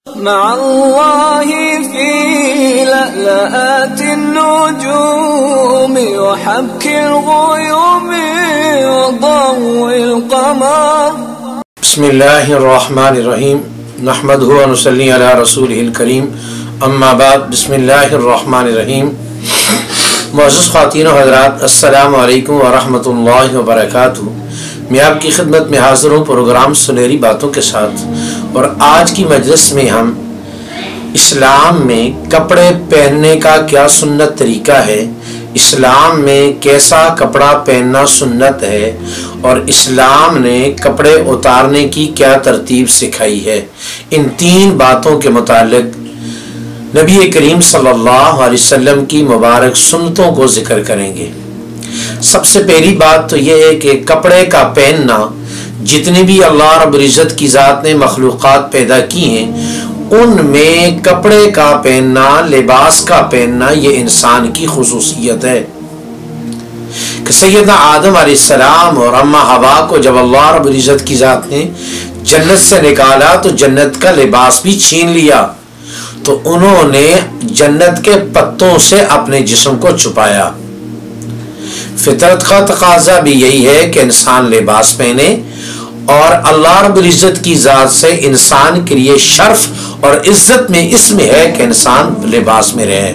مع الله في لألآت النجوم وحبك الغيوم وضوء القمر. بسم اللہ الرحمن الرحیم نحمدہ و نصلی علی رسولہ الکریم اما بعد. بسم اللہ الرحمن الرحیم. معزز خواتین و حضرات، السلام علیکم ورحمۃ اللہ وبرکاتہ. میں آپ کی خدمت میں حاضر ہوں پروگرام سنہری باتوں کے ساتھ، اور آج کی مجلس میں ہم اسلام میں کپڑے پہننے کا کیا سنت طریقہ ہے، اسلام میں کیسا کپڑا پہننا سنت ہے، اور اسلام نے کپڑے اتارنے کی کیا ترتیب سکھائی ہے، ان تین باتوں کے متعلق نبی کریم صلی اللہ علیہ وسلم کی مبارک سنتوں کو ذکر کریں گے. سب سے پہلی بات تو یہ ہے کہ کپڑے کا پہننا، جتنی بھی اللہ رب العزت کی ذات نے مخلوقات پیدا کی ہیں ان میں کپڑے کا پہننا، لباس کا پہننا، یہ انسان کی خصوصیت ہے. کہ سیدنا آدم علیہ السلام اور اماں حوا کو جب اللہ رب العزت کی ذات نے جنت سے نکالا تو جنت کا لباس بھی چھین لیا، تو انہوں نے جنت کے پتوں سے اپنے جسم کو چھپایا. فطرت کا تقاضا بھی یہی ہے کہ انسان لباس پہنے، اور اللہ رب العزت کی ذات سے انسان کے لیے شرف اور عزت میں اس میں ہے کہ انسان لباس میں رہے.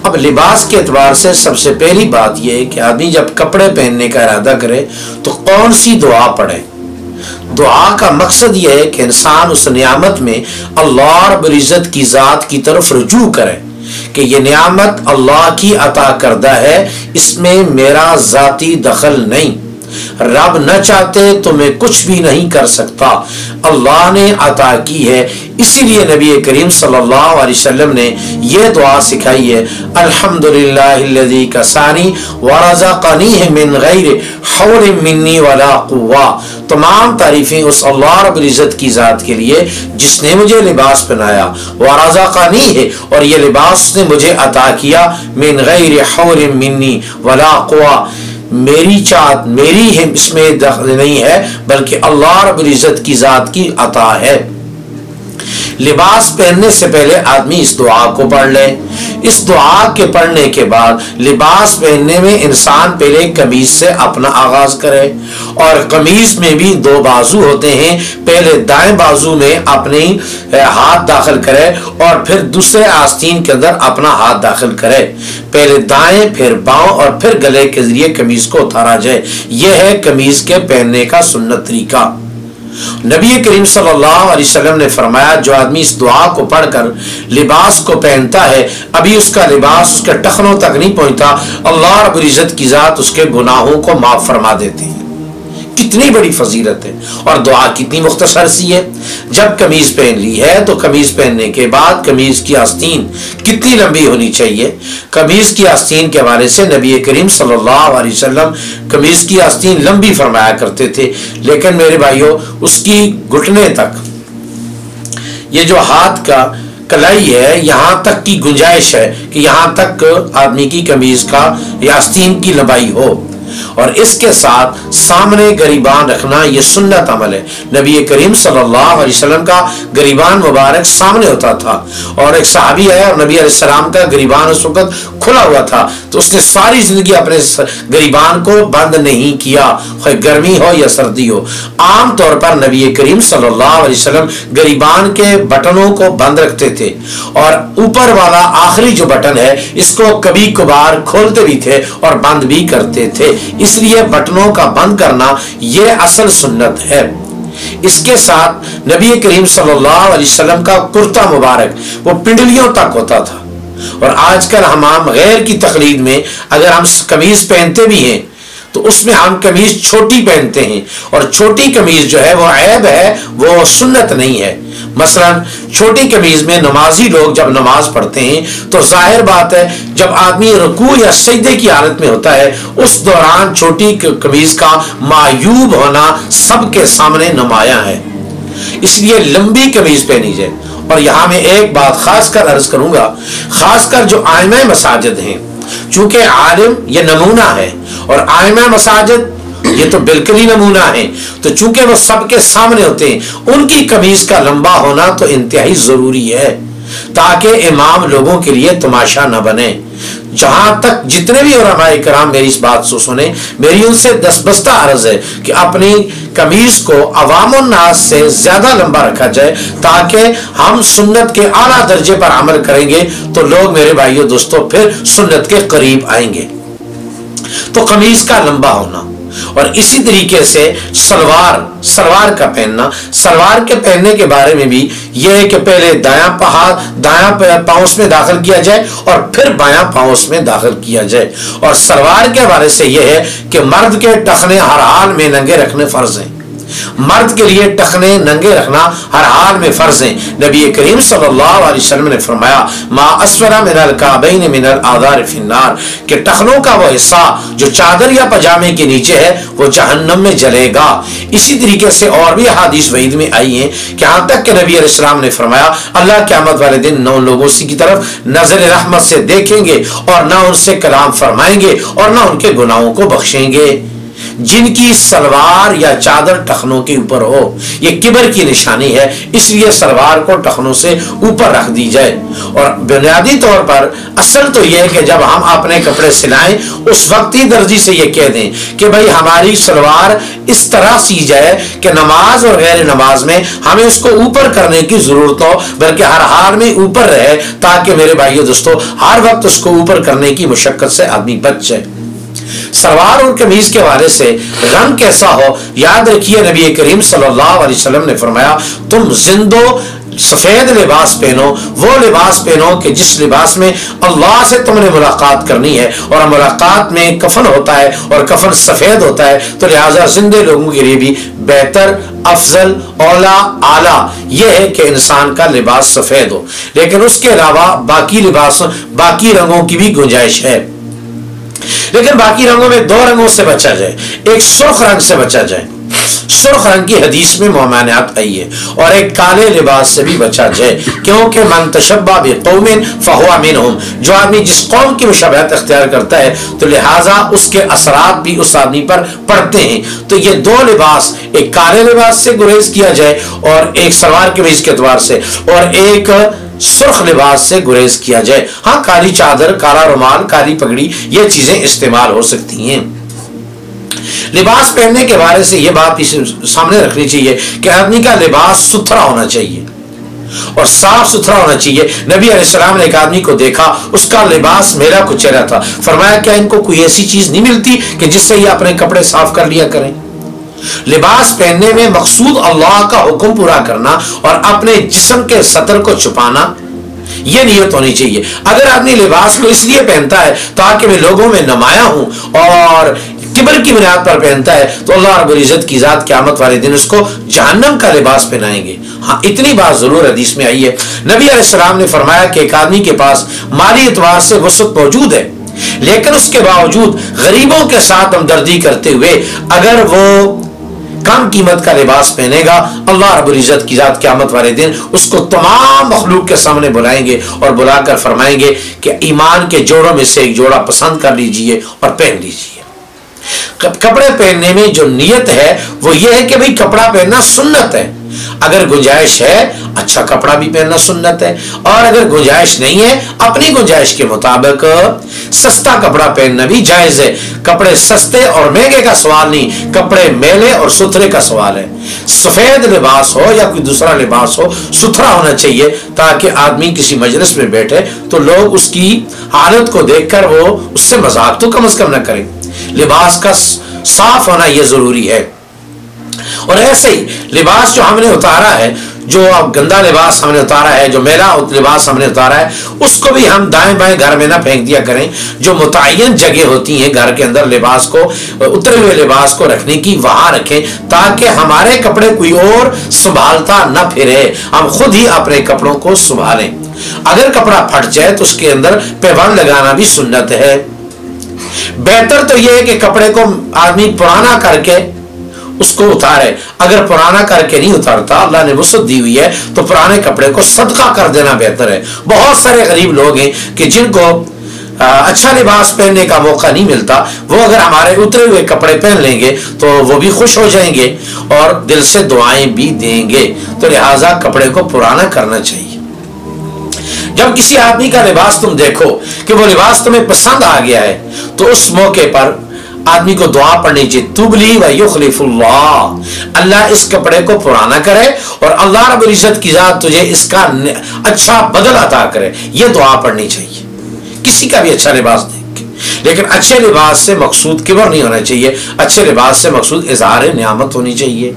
اب لباس کے اعتبار سے سب سے پہلی بات یہ ہے کہ آدمی جب کپڑے پہننے کا ارادہ کرے تو کون سی دعا پڑھے. دعا کا مقصد یہ ہے کہ انسان اس نعمت میں اللہ رب العزت کی ذات کی طرف رجوع کرے کہ یہ نعمت اللہ کی عطا کردہ ہے، اس میں میرا ذاتی دخل نہیں، رب نہ چاہتے تو میں کچھ بھی نہیں کر سکتا، اللہ نے عطا کی ہے. اسی لیے نبی کریم صلی اللہ علیہ وسلم نے یہ دعا سکھائی ہے، الحمدللہ الذی کسانی ورزقنی من غیر حول منی ولا قوہ. تمام تعریفیں اس اللہ رب العزت کی ذات کے لیے جس نے مجھے لباس پہنایا، ورزقنی ہے، اور یہ لباس اس نے مجھے عطا کیا، من غیر حول منی ولا قوہ، میری چاہت میری ہے اس میں دخل نہیں ہے، بلکہ اللہ رب العزت کی ذات کی عطا ہے. لباس پہننے سے پہلے آدمی اس دعا کو پڑھ لے. اس دعا کے پڑھنے کے بعد لباس پہننے میں انسان پہلے قمیض سے اپنا آغاز کرے، اور قمیض میں بھی دو بازو ہوتے ہیں، پہلے دائیں بازو میں اپنی ہاتھ داخل کرے اور پھر دوسرے آستین کے اندر اپنا ہاتھ داخل کرے. پہلے دائیں پھر باؤں اور پھر گلے کے ذریعے قمیض کو اتارا جائے. یہ ہے قمیض کے پہننے کا سنت طریقہ. نبی کریم صلی اللہ علیہ وسلم نے فرمایا، جو آدمی اس دعا کو پڑھ کر لباس کو پہنتا ہے، ابھی اس کا لباس اس کے ٹخنوں تک نہیں پہنچتا، اللہ رب العزت کی ذات اس کے گناہوں کو معاف فرما دیتے ہیں. کتنی بڑی فضیلت ہے، اور دعا کتنی مختصر سی ہے. جب قمیض پہن لی ہے تو قمیض پہننے کے بعد قمیض کی آستین کتنی لمبی ہونی چاہیے. قمیض کی آستین کے حوالے سے نبی کریم صلی اللہ علیہ وسلم قمیض کی آستین لمبی فرمایا کرتے تھے، لیکن میرے بھائیوں اس کی گھٹنے تک، یہ جو ہاتھ کا کلائی ہے یہاں تک کی گنجائش ہے کہ یہاں تک آدمی کی قمیض کا یا آستین کی لمبائی ہو، اور اس کے ساتھ سامنے گریبان رکھنا یہ سنت عمل ہے. نبی کریم صلی اللہ علیہ وسلم کا گریبان مبارک سامنے ہوتا تھا، اور ایک صحابی آیا اور نبی علیہ السلام کا گریبان اس وقت کھلا ہوا تھا، تو اس نے ساری زندگی اپنے گریبان کو بند نہیں کیا، خواہ گرمی ہو یا سردی ہو. عام طور پر نبی کریم صلی اللہ علیہ وسلم گریبان کے بٹنوں کو بند رکھتے تھے، اور اوپر والا آخری جو بٹن ہے اس کو کبھی کبھار کھولتے بھی تھے اور بند بھی کرتے تھے. اس لیے بٹنوں کا بند کرنا یہ اصل سنت ہے. اس کے ساتھ نبی کریم صلی اللہ علیہ وسلم کا کرتا مبارک وہ پنڈلیوں تک ہوتا تھا، اور آج کل ہم غیر کی تقلید میں اگر ہم قمیض پہنتے بھی ہیں تو اس میں ہم قمیض چھوٹی پہنتے ہیں، اور چھوٹی قمیض جو ہے وہ عیب ہے، وہ سنت نہیں ہے. مثلا چھوٹی قمیض میں نمازی لوگ جب نماز پڑھتے ہیں تو ظاہر بات ہے جب آدمی رکوع یا سجدے کی حالت میں ہوتا ہے اس دوران چھوٹی قمیض کا معیوب ہونا سب کے سامنے نمایاں ہے، اس لیے لمبی قمیض پہنی جائے. اور یہاں میں ایک بات خاص کر عرض کروں گا، خاص کر جو ائمہ مساجد ہیں، چونکہ عالم یہ نمونہ ہے، اور ائمہ مساجد یہ تو بالکل ہی نمونہ ہے، تو چونکہ وہ سب کے سامنے ہوتے ہیں، ان کی قمیص کا لمبا ہونا تو انتہائی ضروری ہے تاکہ امام لوگوں کے لیے تماشا نہ بنے۔ جہاں تک جتنے بھی علماء کرام میری اس بات سے سنیں، میری ان سے دستبستہ عرض ہے کہ اپنی قمیص کو عوام الناس سے زیادہ لمبا رکھا جائے تاکہ ہم سنت کے اعلیٰ درجے پر عمل کریں گے تو لوگ میرے بھائیو دوستو پھر سنت کے قریب آئیں گے۔ تو قمیص کا لمبا ہونا، اور اسی طریقے سے سلوار کا پہننا، سلوار کے پہننے کے بارے میں بھی یہ ہے کہ پہلے دایاں پاؤں میں داخل کیا جائے اور پھر بایاں پاؤں میں داخل کیا جائے۔ اور سلوار کے بارے سے یہ ہے کہ مرد کے ٹخنے ہر حال میں ننگے رکھنے فرض ہیں، مرد کے لیے ٹخنے ننگے رکھنا ہر حال میں فرض ہیں۔ نبی کریم صلی اللہ علیہ وسلم نے فرمایا ما اسفل من الکعبین من الاذار فی النار، کہ ٹخنوں کا وہ حصہ جو چادر یا پجامے کے نیچے ہے وہ جہنم میں جلے گا۔ اسی طریقے سے اور بھی احادیث وعید میں آئی ہیں کہ یہاں تک کہ نبی علیہ السلام نے فرمایا اللہ قیامت والے دن نہ ان لوگوں کی طرف نظر رحمت سے دیکھیں گے اور نہ ان سے کلام فرمائیں گے اور نہ ان کے گناہوں کو بخشیں گے جن کی سلوار یا چادر ٹخنوں کے اوپر ہو۔ یہ کبر کی نشانی ہے، اس لیے سلوار کو ٹخنوں سے اوپر رکھ دی جائے۔ اور بنیادی طور پر اصل تو یہ ہے کہ جب ہم اپنے کپڑے سلائیں اس وقت ہی درزی سے یہ کہہ دیں کہ بھائی ہماری سلوار اس طرح سی جائے کہ نماز اور غیر نماز میں ہمیں اس کو اوپر کرنے کی ضرورت ہو، بلکہ ہر حال میں اوپر رہے تاکہ میرے بھائیو دوستو ہر وقت اس کو اوپر کرنے کی مشقت سے آدمی بچ جائے۔ سلوار اور قمیض کے حوالے سے رنگ کیسا ہو، یاد رکھیے نبی کریم صلی اللہ علیہ وسلم نے فرمایا تم زندو سفید لباس پہنو، وہ لباس پہنو کہ جس لباس میں اللہ سے تم نے ملاقات کرنی ہے، اور ملاقات میں کفن ہوتا ہے اور کفن سفید ہوتا ہے، تو لہٰذا زندے لوگوں کے لیے بھی بہتر، افضل، اولا، اعلیٰ یہ ہے کہ انسان کا لباس سفید ہو۔ لیکن اس کے علاوہ باقی رنگوں کی بھی گنجائش ہے، لیکن باقی رنگوں میں دو رنگوں سے بچا جائے، ایک سرخ رنگ سے بچا جائے، سرخ رنگ کی حدیث میں ممانعت آئی ہے، اور ایک کالے لباس سے بھی بچا جائے، کیونکہ من تشبہ بقوم فہو منہم، جو آدمی جس قوم کی مشابہت اختیار کرتا ہے تو لہٰذا اس کے اثرات بھی اس آدمی پر پڑتے ہیں۔ تو یہ دو لباس، ایک کالے لباس سے گریز کیا جائے اور ایک سلوار قمیض کے اعتبار سے، اور ایک سرخ لباس سے گریز کیا جائے۔ ہاں کالی چادر، کالا رومال، کالی پگڑی یہ چیزیں استعمال ہو سکتی ہیں۔ لباس پہننے کے بارے سے یہ بات سامنے رکھنی چاہیے کہ آدمی کا لباس ستھرا ہونا چاہیے اور صاف ستھرا ہونا چاہیے۔ نبی علیہ السلام نے ایک آدمی کو دیکھا، اس کا لباس میلا کچیلا تھا، فرمایا کیا ان کو کوئی ایسی چیز نہیں ملتی کہ جس سے یہ اپنے کپڑے صاف کر لیا کریں؟ لباس پہننے میں مقصود اللہ کا حکم پورا کرنا اور اپنے جسم کے سطر کو چھپانا، یہ نیت ہونی چاہیے۔ اگر آدمی لباس کو اس لیے پہنتا ہے تاکہ میں لوگوں میں نمایاں ہوں اور کبر کی بنیاد پر پہنتا ہے تو اللہ رب العزت کی ذات قیامت والے دن اس کو جہنم کا لباس پہنائیں گے۔ ہاں اتنی بات ضرور حدیث میں آئی ہے، نبی علیہ السلام نے فرمایا کہ ایک آدمی کے پاس مالی اعتبار سے وسعت موجود ہے، لیکن اس کے باوجود غریبوں کے ساتھ ہمدردی کرتے ہوئے اگر وہ کم قیمت کا لباس پہنے گا، اللہ رب العزت کی ذات قیامت والے دن اس کو تمام مخلوق کے سامنے بلائیں گے اور بلا کر فرمائیں گے کہ ایمان کے جوڑوں میں سے ایک جوڑا پسند کر لیجئے اور پہن لیجئے۔ کپڑے پہننے میں جو نیت ہے وہ یہ ہے کہ بھئی کپڑا پہننا سنت ہے، اگر گنجائش ہے اچھا کپڑا بھی پہننا سنت ہے، اور اگر گنجائش نہیں ہے اپنی گنجائش کے مطابق سستا کپڑا پہننا بھی جائز ہے۔ کپڑے سستے اور مہنگے کا سوال نہیں، کپڑے میلے اور ستھرے کا سوال ہے۔ سفید لباس ہو یا کوئی دوسرا لباس ہو، ستھرا ہونا چاہیے تاکہ آدمی کسی مجلس میں بیٹھے تو لوگ اس کی حالت کو دیکھ کر وہ اس سے مذاق تو کم از کم نہ کریں۔ لباس کا صاف ہونا یہ ضروری ہے۔ اور ایسے ہی لباس جو ہم نے اتارا ہے، جو اب گندا لباس ہم نے اتارا ہے، جو میلا لباس ہم نے اتارا ہے، اس کو بھی ہم دائیں بائیں گھر میں نہ پھینک دیا کریں۔ جو متعین جگہ ہوتی ہیں گھر کے اندر لباس کو، اترے ہوئے لباس کو رکھنے کی، وہاں رکھیں تاکہ ہمارے کپڑے کوئی اور سنبھالتا نہ پھرے، ہم خود ہی اپنے کپڑوں کو سنبھالیں۔ اگر کپڑا پھٹ جائے تو اس کے اندر پیوند لگانا بھی سنت ہے۔ بہتر تو یہ ہے کہ کپڑے کو آدمی پرانا کر کے اس کو اتارے، اگر پرانا کر کے نہیں اتارتا، اللہ نے وسعت دی ہوئی ہے تو پرانے کپڑے کو صدقہ کر دینا بہتر ہے۔ بہت سارے غریب لوگ ہیں کہ جن کو اچھا لباس پہننے کا موقع نہیں ملتا، وہ اگر ہمارے اترے ہوئے کپڑے پہن لیں گے تو وہ بھی خوش ہو جائیں گے اور دل سے دعائیں بھی دیں گے. تو لہٰذا کپڑے کو پرانا کرنا چاہیے. جب کسی آدمی کا لباس تم دیکھو کہ وہ لباس تمہیں پسند آ گیا ہے تو اس موقع پر آدمی کو دعا پڑھنی چاہیے، تبلی و یخلف اللہ، اللہ اس کپڑے کو پرانا کرے اور اللہ رب العزت کی ذات تجھے اس کا اچھا بدل عطا کرے. یہ دعا پڑھنی چاہیے کسی کا بھی اچھا لباس دیکھ کے. لیکن اچھے لباس سے مقصود کبر نہیں ہونا چاہیے، اچھے لباس سے مقصود اظہار نعمت ہونی چاہیے.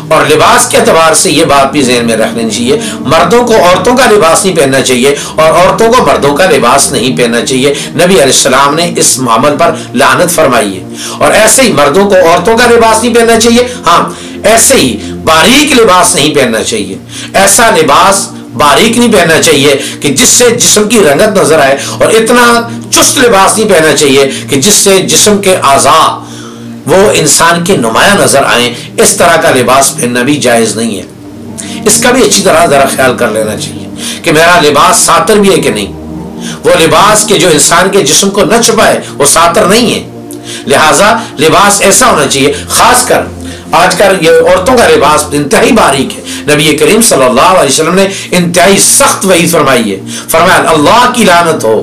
اور لباس کے اعتبار سے یہ بات بھی ذہن میں رکھ لینی چاہیے، مردوں کو عورتوں کا لباس نہیں پہننا چاہیے اور عورتوں کو مردوں کا لباس نہیں پہننا چاہیے. نبی علیہ السلام نے اس معاملے پر لعنت فرمائی ہے. اور ایسے ہی مردوں کو عورتوں کا لباس نہیں پہننا چاہیے. ہاں ایسے ہی باریک لباس نہیں پہننا چاہیے، ایسا لباس باریک نہیں پہننا چاہیے کہ جس سے جسم کی رنگت نظر آئے، اور اتنا چست لباس نہیں پہننا چاہیے کہ جس سے جسم کے اعضاء وہ انسان کے نمایاں نظر آئیں. اس طرح کا لباس پہننا بھی جائز نہیں ہے. اس کا بھی اچھی طرح ذرا خیال کر لینا چاہیے کہ میرا لباس ساتر بھی ہے کہ نہیں. وہ لباس کے جو انسان کے جسم کو نہ چھپائے وہ ساتر نہیں ہے. لہٰذا لباس ایسا ہونا چاہیے. خاص کر آج کل یہ عورتوں کا لباس انتہائی باریک ہے. نبی کریم صلی اللہ علیہ وسلم نے انتہائی سخت وعید فرمائی ہے. فرمایا اللہ کی لعنت ہو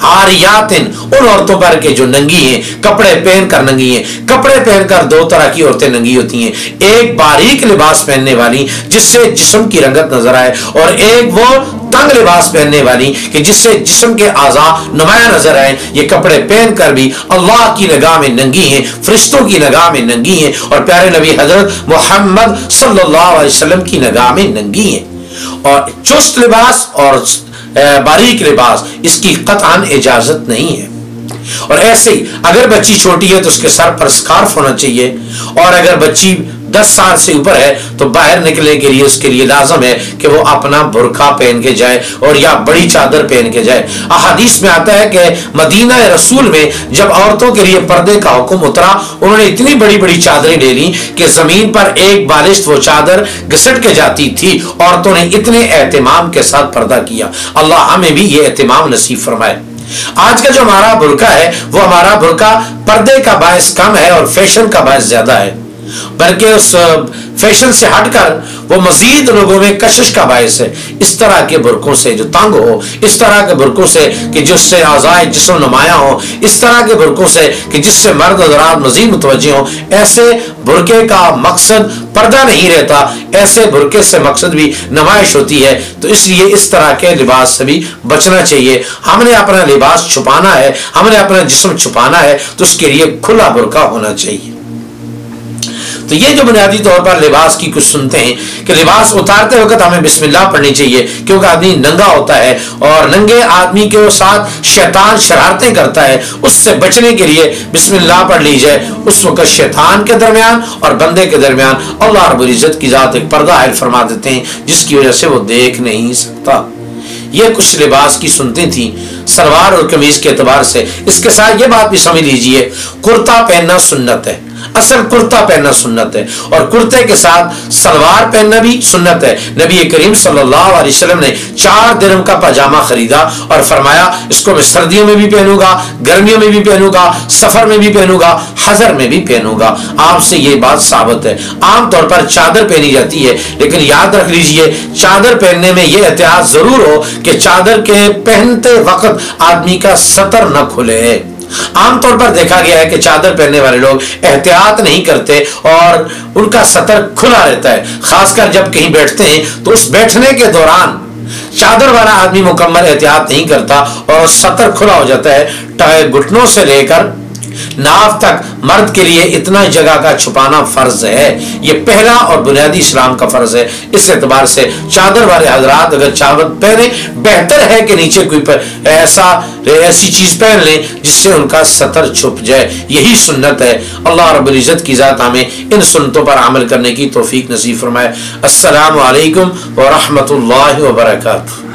عاریاتن، ان عورتوں پر کہ جو ننگی ہیں، کپڑے پہن کر ننگی ہیں. کپڑے پہن کر دو طرح کی عورتیں ننگی ہوتی ہیں، ایک باریک لباس پہننے والی جس سے جسم کی رنگت نظر آئے، اور ایک وہ تنگ لباس پہننے والی کہ جس سے جسم کے اعضاء نمایاں نظر آئے. یہ کپڑے پہن کر بھی اللہ کی نگاہ میں ننگی ہیں، فرشتوں کی نگاہ میں ننگی ہیں، اور پیارے نبی حضرت محمد صلی اللہ علیہ وسلم کی نگاہ میں ننگی ہیں. اور چست لباس اور باریک لباس اس کی قطعاً اجازت نہیں ہے. اور ایسے ہی اگر بچی چھوٹی ہے تو اس کے سر پر سکارف ہونا چاہیے، اور اگر بچی 10 سال سے اوپر ہے تو باہر نکلنے کے لیے اس کے لیے لازم ہے کہ وہ اپنا برقع پہن کے جائے اور یا بڑی چادر پہن کے جائے. احادیث میں آتا ہے کہ مدینہ رسول میں جب عورتوں کے لیے پردے کا حکم اترا، انہوں نے اتنی بڑی بڑی چادریں لے لی کہ زمین پر ایک بالشت وہ چادر گھسٹ کے جاتی تھی. عورتوں نے اتنے اہتمام کے ساتھ پردہ کیا. اللہ ہمیں بھی یہ اہتمام نصیب فرمائے. آج کا جو ہمارا برقع ہے وہ ہمارا برقع پردے کا باعث کم ہے اور فیشن کا باعث زیادہ ہے، بلکہ اس فیشن سے ہٹ کر وہ مزید لوگوں میں کشش کا باعث ہے. اس طرح کے برقعوں سے جو تنگ ہو، اس طرح کے برقعوں سے کہ جس سے اعضاء جسم نمایاں ہو، اس طرح کے برقعوں سے کہ جس سے مرد حضرات مزید متوجہ ہوں، ایسے برقعے کا مقصد پردہ نہیں رہتا، ایسے برقعے سے مقصد بھی نمائش ہوتی ہے. تو اس لیے اس طرح کے لباس سے بھی بچنا چاہیے. ہم نے اپنا لباس چھپانا ہے، ہم نے اپنا جسم چھپانا ہے تو اس کے لیے کھلا برقع ہونا چاہیے. تو یہ جو بنیادی طور پر لباس کی کچھ سنتے ہیں کہ لباس اتارتے وقت ہمیں بسم اللہ پڑھنی چاہیے کیونکہ آدمی ننگا ہوتا ہے اور ننگے آدمی کے ساتھ شیطان شرارتیں کرتا ہے. اس سے بچنے کے لیے بسم اللہ پڑھ لی جائے. اس وقت شیطان کے درمیان اور بندے کے درمیان اللہ رب العزت کی ذات ایک پردہ عائد فرما دیتے ہیں جس کی وجہ سے وہ دیکھ نہیں سکتا. یہ کچھ لباس کی سنتیں تھیں سلوار اور قمیض کے اعتبار سے. اس کے ساتھ یہ بات بھی سمجھ لیجئے کرتا پہننا سنت ہے، اصل کرتا پہننا سنت ہے، اور کرتے کے ساتھ سلوار پہننا بھی سنت ہے. نبی کریم صلی اللہ علیہ وسلم نے 4 درہم کا پاجامہ خریدا اور فرمایا اس کو میں سردیوں میں بھی پہنوں گا، گرمیوں میں بھی پہنوں گا، سفر میں بھی پہنوں گا، حضر میں بھی پہنوں گا. آپ سے یہ بات ثابت ہے. عام طور پر چادر پہنی جاتی ہے، لیکن یاد رکھ لیجئے چادر پہننے میں یہ احتیاط ضرور ہو کہ چادر کے پہنتے وقت آدمی کا سطر نہ کھلے. عام طور پر دیکھا گیا ہے کہ چادر پہننے والے لوگ احتیاط نہیں کرتے اور ان کا سطر کھلا رہتا ہے. خاص کر جب کہیں بیٹھتے ہیں تو اس بیٹھنے کے دوران چادر والا آدمی مکمل احتیاط نہیں کرتا اور سطر کھلا ہو جاتا ہے. گھٹنوں سے لے کر ناف تک مرد کے لیے اتنا جگہ کا چھپانا فرض ہے. یہ پہلا اور بنیادی اسلام کا فرض ہے. اس اعتبار سے چادر والے حضرات اگر چادر پہنے بہتر ہے کہ نیچے کوئی ایسی چیز پہن لیں جس سے ان کا سطر چھپ جائے. یہی سنت ہے. اللہ رب العزت کی ذات ہمیں ان سنتوں پر عمل کرنے کی توفیق نصیب فرمائے. السلام علیکم ورحمۃ اللہ وبرکاتہ.